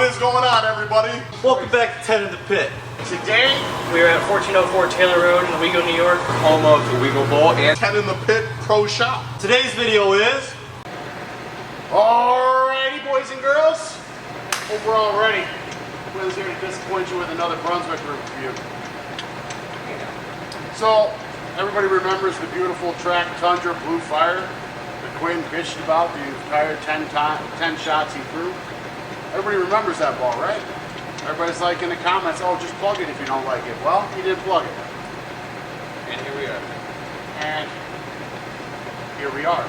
is going on, everybody? Welcome back to 10 in the Pit. Today, we are at 1404 Taylor Road in Owego, New York, home of the Owego Bowl and 10 in the Pit Pro Shop. Today's video is... Alrighty, boys and girls. Hope we're all ready. Quinn's here to disappoint you with another Brunswick review. So, everybody remembers the beautiful track Tundra Blue Fire that Quinn bitched about the entire 10 shots he threw. Everybody remembers that ball, right? Everybody's like in the comments, oh, just plug it if you don't like it. Well, he did plug it. here we are. And here we are.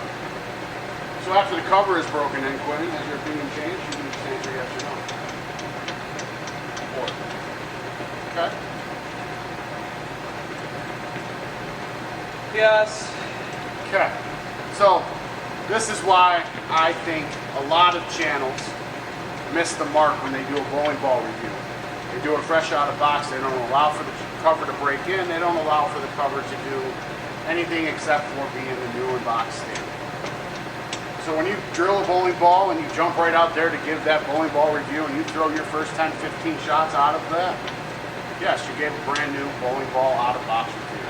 So after the cover is broken in, Quinn, has your opinion changed? You can just answer yes or no. Or. Okay. Yes. Okay. So this is why I think a lot of channels miss the mark when they do a bowling ball review. They do it fresh out of box. They don't allow for the cover to break in. They don't allow for the cover to do anything except for being the new in box standard. So when you drill a bowling ball and you jump right out there to give that bowling ball review and you throw your first 10, 15 shots out of that, yes, you gave a brand new bowling ball out of box review.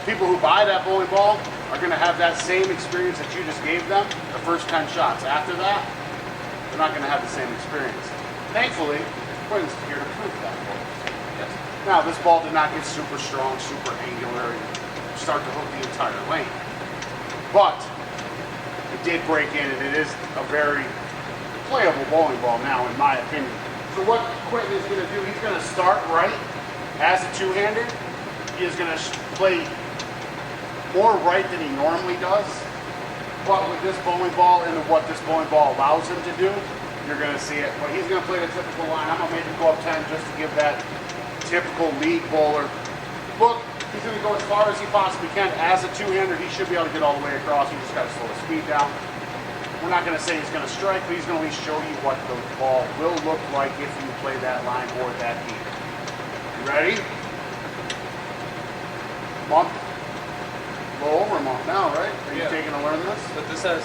People who buy that bowling ball are going to have that same experience that you just gave them the first 10 shots. After that, they're not going to have the same experience. Thankfully, Quinn's here to prove that for us. Yes. Now, this ball did not get super strong, super angular, and start to hook the entire lane. But it did break in, and it is a very playable bowling ball now, in my opinion. So what Quinn is going to do, he's going to start right as a two-hander. He is going to play more right than he normally does. But with this bowling ball and what this bowling ball allows him to do, you're going to see it. But he's going to play the typical line. I'm going to make him go up 10 just to give that typical league bowler look. He's going to go as far as he possibly can. As a two-hander, he should be able to get all the way across. You just got to slow the speed down. We're not going to say he's going to strike, but he's going to at least show you what the ball will look like if you play that line or that deep. You ready? Month? A little over a month now, right? Are you taking to learn this? But this says,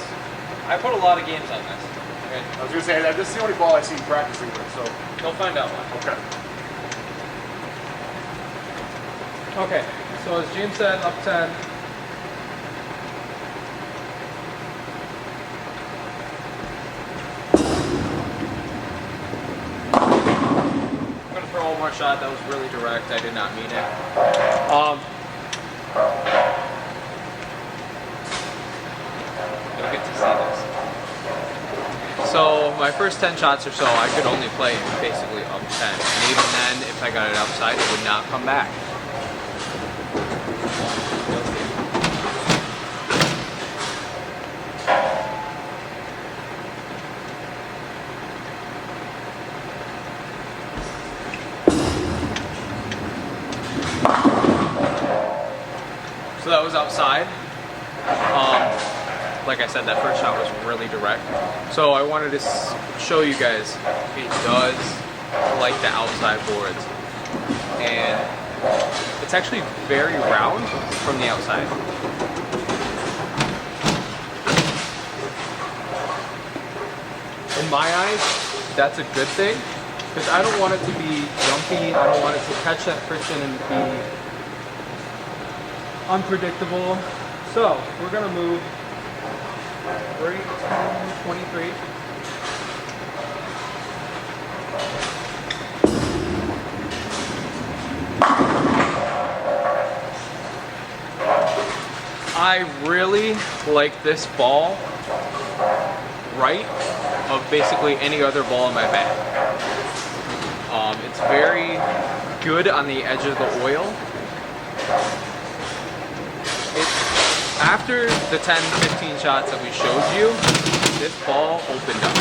I put a lot of games on this. Okay. I was going to say, this is the only ball I see you practicing with, so. You'll find out one. Okay. Okay, so as James said, up 10. I'm going to throw one more shot. That was really direct. I did not mean it. You'll get to see this. So my first 10 shots or so, I could only play basically up 10. And even then, if I got it outside, it would not come back. So that was outside. Like I said, that first shot was really direct. So I wanted to show you guys, it does like the outside boards. And it's actually very round from the outside. In my eyes, that's a good thing, because I don't want it to be jumpy. I don't want it to catch that friction and be unpredictable. So we're gonna move right to 23. I really like this ball right of basically any other ball in my bag. It's very good on the edge of the oil. After the 10-15 shots that we showed you, this ball opened up.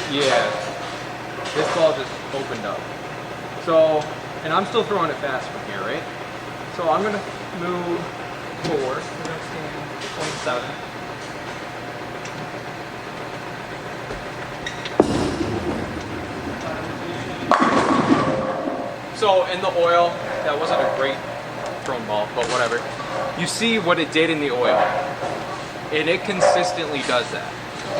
Yeah, this ball just opened up. So, and I'm still throwing it fast from here, right? So I'm gonna move forward. We're gonna stand 27. So in the oil, that wasn't a great thrown ball, but whatever. You see what it did in the oil. and it consistently does that.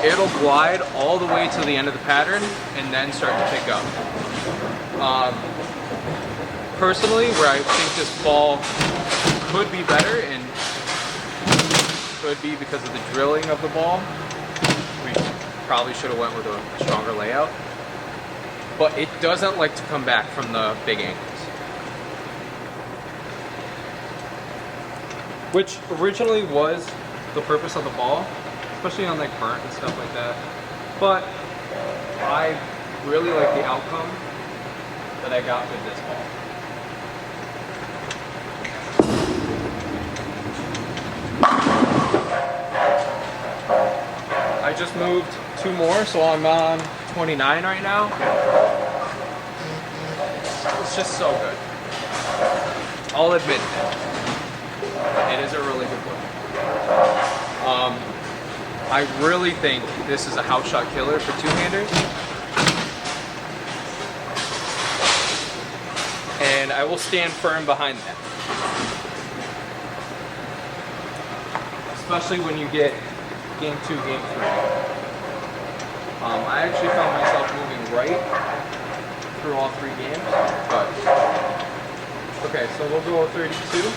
It'll glide all the way to the end of the pattern and then start to pick up. Personally, where I think this ball could be better and could be because of the drilling of the ball, we probably should have went with a stronger layout. But it doesn't like to come back from the big angles. Which originally was the purpose of the ball, especially on like burnt and stuff like that. But I really like the outcome that I got with this ball. I just moved 2 more, so I'm on 29 right now. It's just so good. I'll admit that. It is a really good one. I really think this is a house shot killer for two-handers. And I will stand firm behind that. Especially when you get game 2, game 3. I actually found myself moving right through all 3 games, but okay, so we'll go 32.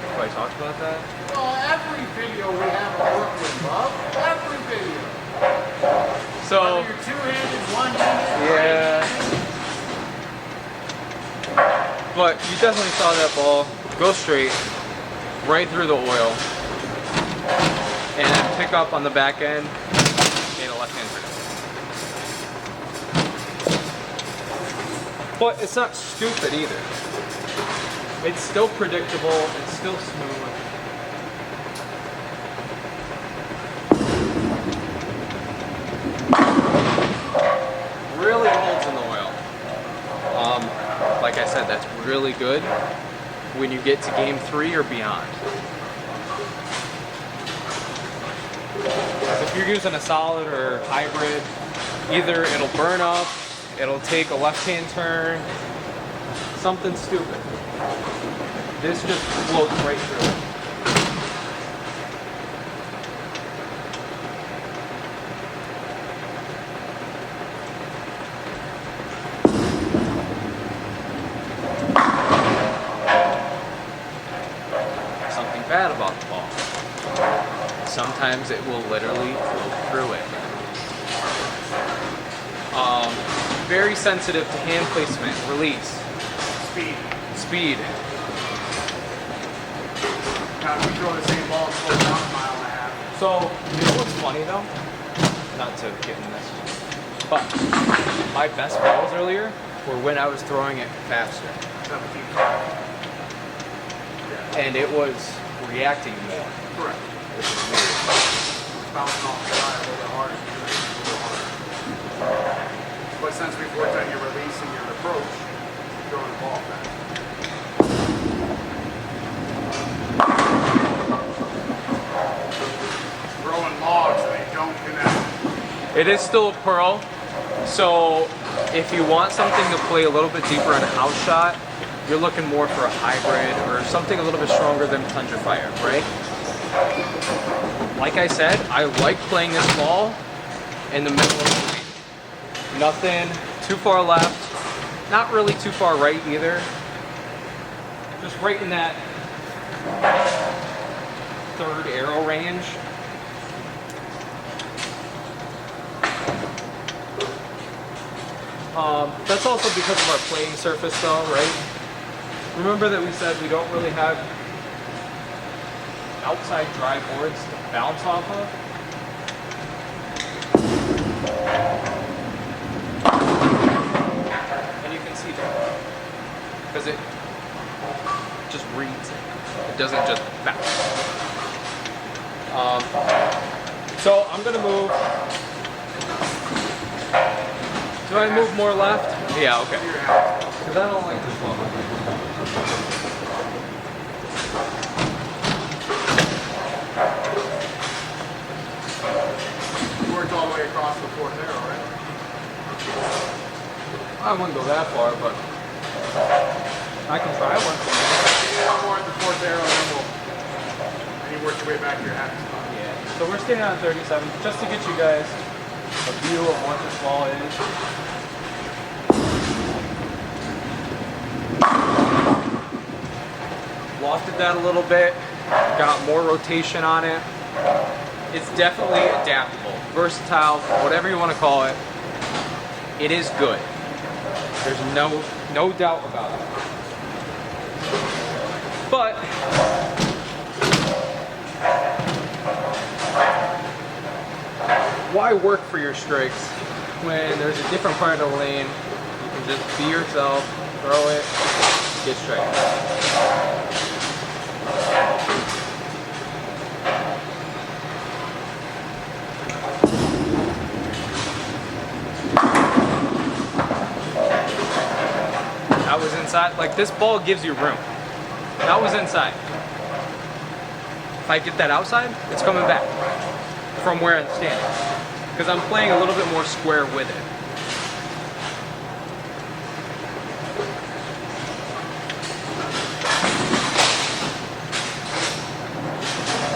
Have I talked about that? Well, every video we have a Brooklyn, Bob. Every video. So, whether you're two-handed, one-handed, yeah. But you definitely saw that ball go straight, right through the oil, and then pick up on the back end, made a left-hand turn. But it's not stupid either. It's still predictable, it's still smooth. Really holds in the oil. Like I said, that's really good when you get to game 3 or beyond. If you're using a solid or hybrid, either it'll burn up, it'll take a left-hand turn, something stupid. This just floats right through it. Something bad about the ball. Sometimes it will literally float through it. Very sensitive to hand placement, release, speed. Now, if we throw the same ball, slow down a mile and a half. So, you know what's funny though? Not to get in this, but my best balls earlier were when I was throwing it faster. 17. And it was reacting more. Correct. Which is weird. Bouncing off the side a little bit harder. A little harder. But since we've worked on your release and your approach, you're throwing the ball fast. Throwing logs, they don't connect. It is still a pearl, so if you want something to play a little bit deeper in a house shot, you're looking more for a hybrid or something a little bit stronger than Tundra Fire, right? Like I said, I like playing this ball in the middle of the lane. Nothing too far left, not really too far right either. Just right in that 3rd arrow range. That's also because of our playing surface though, right? Remember that we said we don't really have outside dry boards to bounce off of? And you can see that. Because it just reads it. It doesn't just bounce. So I'm gonna move. Do I move more left? Yeah, okay. Because I don't like this one. You worked all the way across the 4th arrow, right? I wouldn't go that far, but I can try one. One more at the fourth arrow, and then you work your way back to your happy spot. Yeah. So we're standing on 37, just to get you guys a view of what this ball is. Lofted that a little bit, got more rotation on it. It's definitely adaptable, versatile, whatever you want to call it. It is good. There's no doubt about it. But why work for your strikes when there's a different part of the lane? You can just be yourself, throw it, get strikes. That was inside. Like, this ball gives you room. That was inside. If I get that outside, it's coming back from where I'm standing. Because I'm playing a little bit more square with it.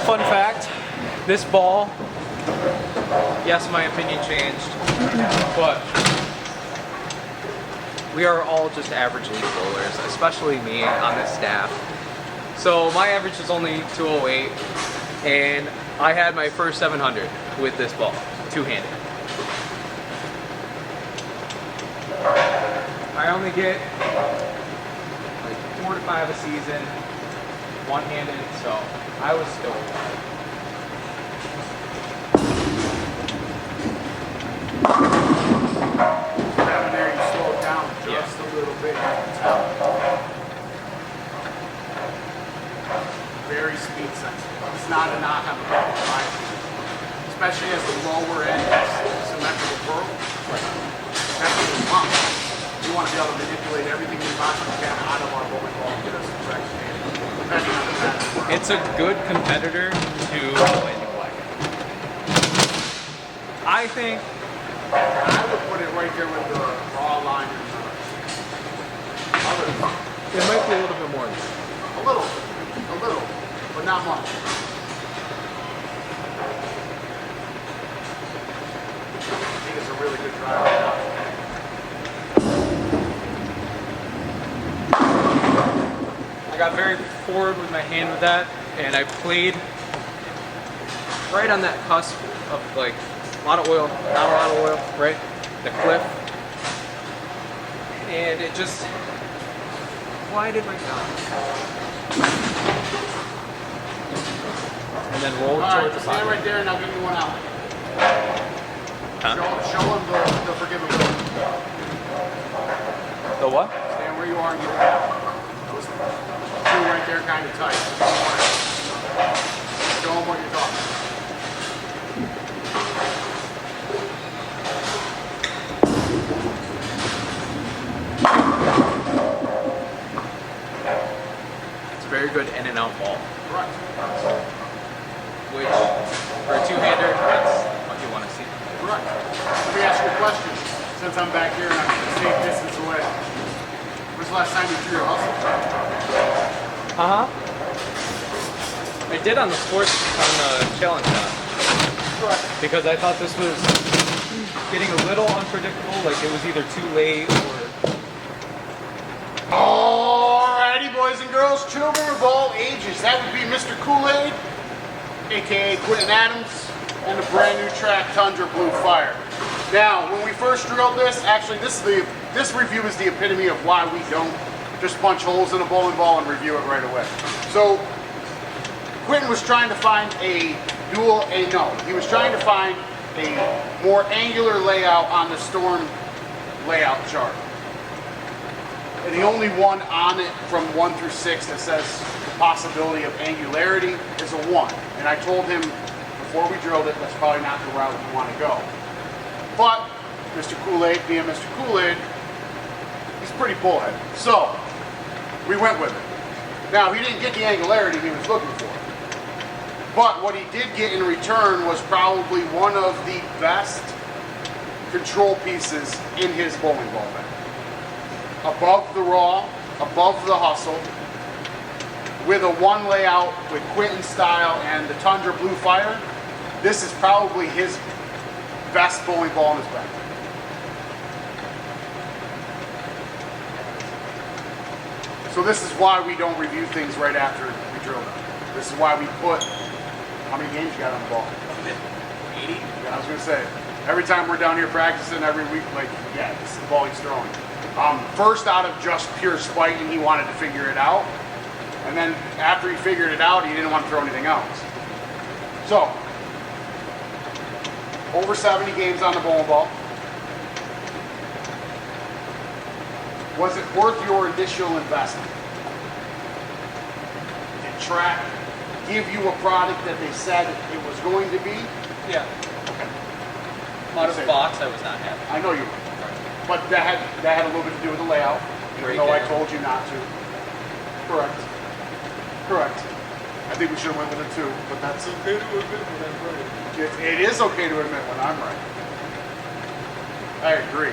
Fun fact, this ball, yes, my opinion changed, but we are all just average league bowlers, especially me on this staff. So my average is only 208, and I had my first 700 with this ball, two-handed. I only get like 4 to 5 a season, one-handed, so I was stoked. Just a little bit, you can tell. Very speed sensitive. It's not a knock on the ball, in my opinion. Especially as the lower end is symmetrical pearl. That's what we want. We want to be able to manipulate everything we possibly can out of our bowling ball and get us the correct hand, depending on the pattern. It's a good competitor to when you play. I think I would put it right there with the raw line and the others. it might be a little bit more. A little, but not much. I think it's a really good drive right now. I got very forward with my hand with that, and I played right on that cusp of like a lot of oil, not a lot of oil, right? The cliff. And it just glided right down. And then rolled All right, towards the stand pocket. right there and I'll give you one out. Huh? Show him the forgivable. The what? Stand where you are and give it out. Those two right there kind of tight. Show him what you're talking about. Very good in and out ball. Correct. Which, for a two-hander, that's what you want to see. Correct. Let me ask you a question. Since I'm back here and I'm a safe distance away, when's the last time you threw your hustle? I did on the sports, on the challenge now. Correct. Because I thought this was getting a little unpredictable, like it was either too late or... Alrighty, boys and girls, children of all ages. That would be Mr. Kool-Aid, aka Quentin Adams, and the brand new track Tundra Blue Fire. Now, when we first drilled this, actually this review is the epitome of why we don't just punch holes in a bowling ball and review it right away. So, Quentin was trying to find he was trying to find a more angular layout on the Storm layout chart. And the only one on it from 1 through 6 that says the possibility of angularity is a 1. And I told him before we drilled it, that's probably not the route we want to go. But Mr. Kool-Aid, being Mr. Kool-Aid, he's pretty bullheaded. So we went with it. Now, he didn't get the angularity he was looking for. But what he did get in return was probably one of the best control pieces in his bowling ball bag. above the raw, above the hustle, with a one layout with Quentin style and the Tundra Blue Fire, this is probably his best bowling ball in his bag. So this is why we don't review things right after we drill them. This is why we put, how many games you got on the ball? 80? Yeah, I was gonna say, every time we're down here practicing every week, like, yeah, this is the ball he's throwing. First out of just pure spite, and he wanted to figure it out. And then after he figured it out, he didn't want to throw anything else. So, over 70 games on the bowling ball. Was it worth your initial investment? Did Track give you a product that they said it was going to be? Yeah. Okay. Out of the box, I was not happy. I know you were. But that had a little bit to do with the layout, even though I told you not to. Correct. Correct. I think we should have went with a 2, but that's okay to admit when I'm right. It is okay to admit when I'm right. I agree.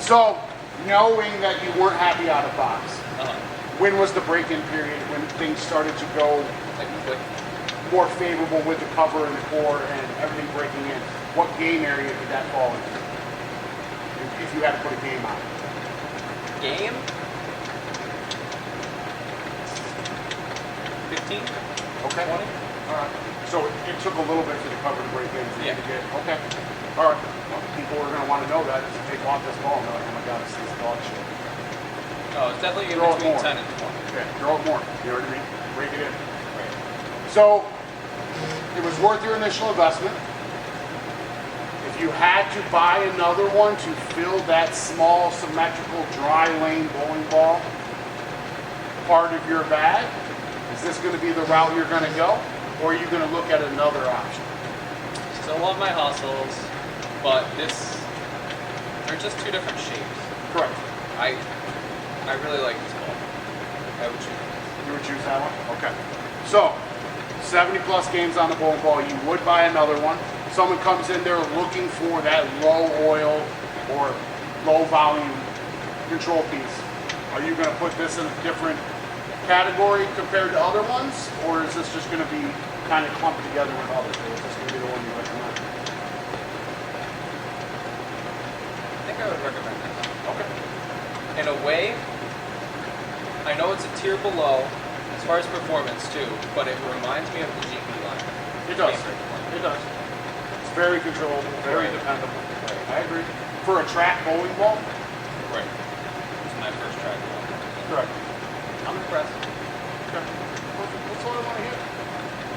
So, knowing that you weren't happy out of box, when was the break-in period when things started to go more favorable with the cover and the core and everything breaking in? What game area did that fall into? If you had to put a game on it. Game? 15? Okay. 20? All right. So it took a little bit for the cover to break in for you to get. Okay. All right. Well, people are going to want to know that if they bought this ball and they're like, oh my God, this is dog shit. Oh, it's definitely in Throw it between more. 10 and 20. Okay, throw it more. You know what I mean? Break it in. Right. So it was worth your initial investment. If you had to buy another one to fill that small symmetrical dry lane bowling ball part of your bag, is this going to be the route you're going to go, or are you going to look at another option? Still love my hustles, but they're just two different shapes. Correct. I really like this ball. I would choose this. You would choose that one? Okay. So, 70 plus games on the bowling ball, you would buy another one. Someone comes in there looking for that low oil or low volume control piece. Are you going to put this in a different category compared to other ones? Or is this just going to be kind of clumped together with others? Or is this going to be the one you recommend? I think I would recommend that. Okay. In a way, I know it's a tier below as far as performance too, but it reminds me of the GP line. It does. It does. It's very controllable, very dependable. Right. I agree. For a track bowling ball? Right. It's my first track ball. Correct. I'm impressed. Okay. That's what I want to hear.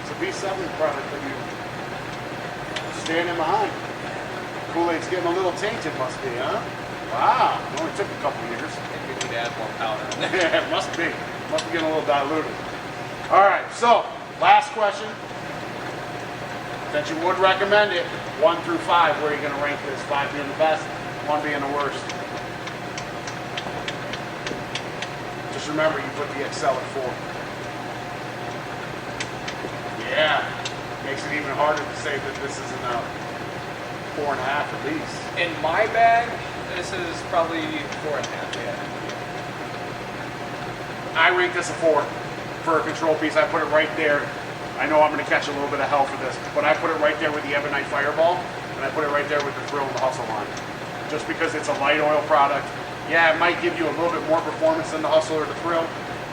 It's a B7 product that you're standing behind. Kool-Aid's getting a little tainted, must be, huh? Wow. It only took a couple years. I think we need to add more powder in there. Yeah, it must be. Must be getting a little diluted. All right, so last question. That you would recommend it, 1 through 5, where are you going to rank this? 5 being the best, 1 being the worst. Just remember, you put the Excel at 4. Yeah, makes it even harder to say that this isn't a 4.5 at least. In my bag, this is probably 4.5. Yeah. I rate this a 4 for a control piece. I put it right there. I know I'm going to catch a little bit of hell for this, but I put it right there with the Ebonite Fireball, and I put it right there with the Thrill and the Hustle line. Just because it's a light oil product. Yeah, it might give you a little bit more performance than the Hustle or the Thrill,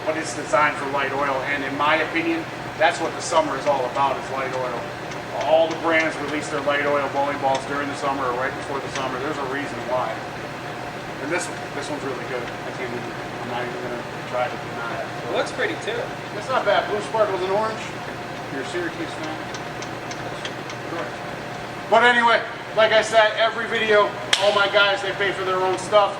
but it's designed for light oil, and in my opinion, that's what the summer is all about, is light oil. All the brands release their light oil bowling balls during the summer or right before the summer. There's a reason why. And this one's really good. I'm not even going to try to deny it. It looks pretty too. It's not bad. Blue sparkles and orange. You're a Syracuse fan. Correct. But anyway, like I said, every video, all my guys, they pay for their own stuff.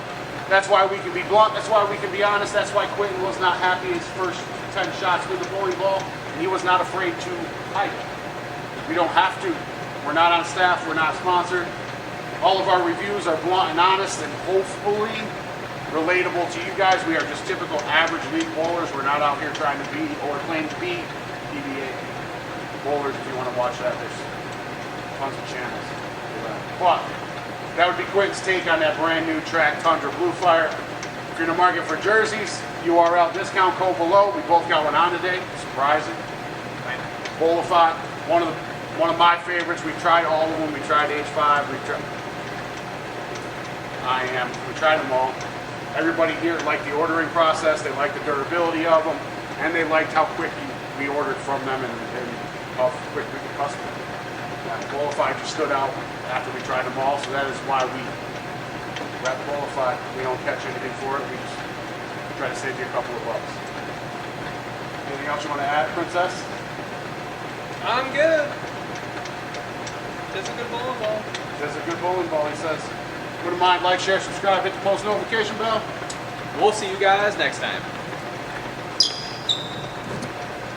That's why we can be blunt. That's why we can be honest. That's why Quentin was not happy his first 10 shots with the bowling ball, and he was not afraid to hide it. We don't have to. We're not on staff. We're not sponsored. All of our reviews are blunt and honest and hopefully relatable to you guys. We are just typical average league bowlers. We're not out here trying to be or claim to be PBA bowlers. If you want to watch that, there's tons of channels for that. But that would be Quentin's take on that brand new Track Tundra Blue Fire. If you're in the market for jerseys, URL discount code below. We both got one on today. Surprising. Bolafat, one of my favorites. We've tried all of them. We tried H5. We tried them all. Everybody here liked the ordering process. They liked the durability of them, and they liked how quick we ordered from them and how quick we could custom them. Bolafat just stood out after we tried them all, so that is why we rep Bolafat. We don't catch anything for it. We just try to save you a couple of bucks. Anything else you want to add, Princess? I'm good. It's a good bowling ball. That's a good bowling ball, he says. Wouldn't mind, like, share, subscribe, hit the post notification bell. We'll see you guys next time.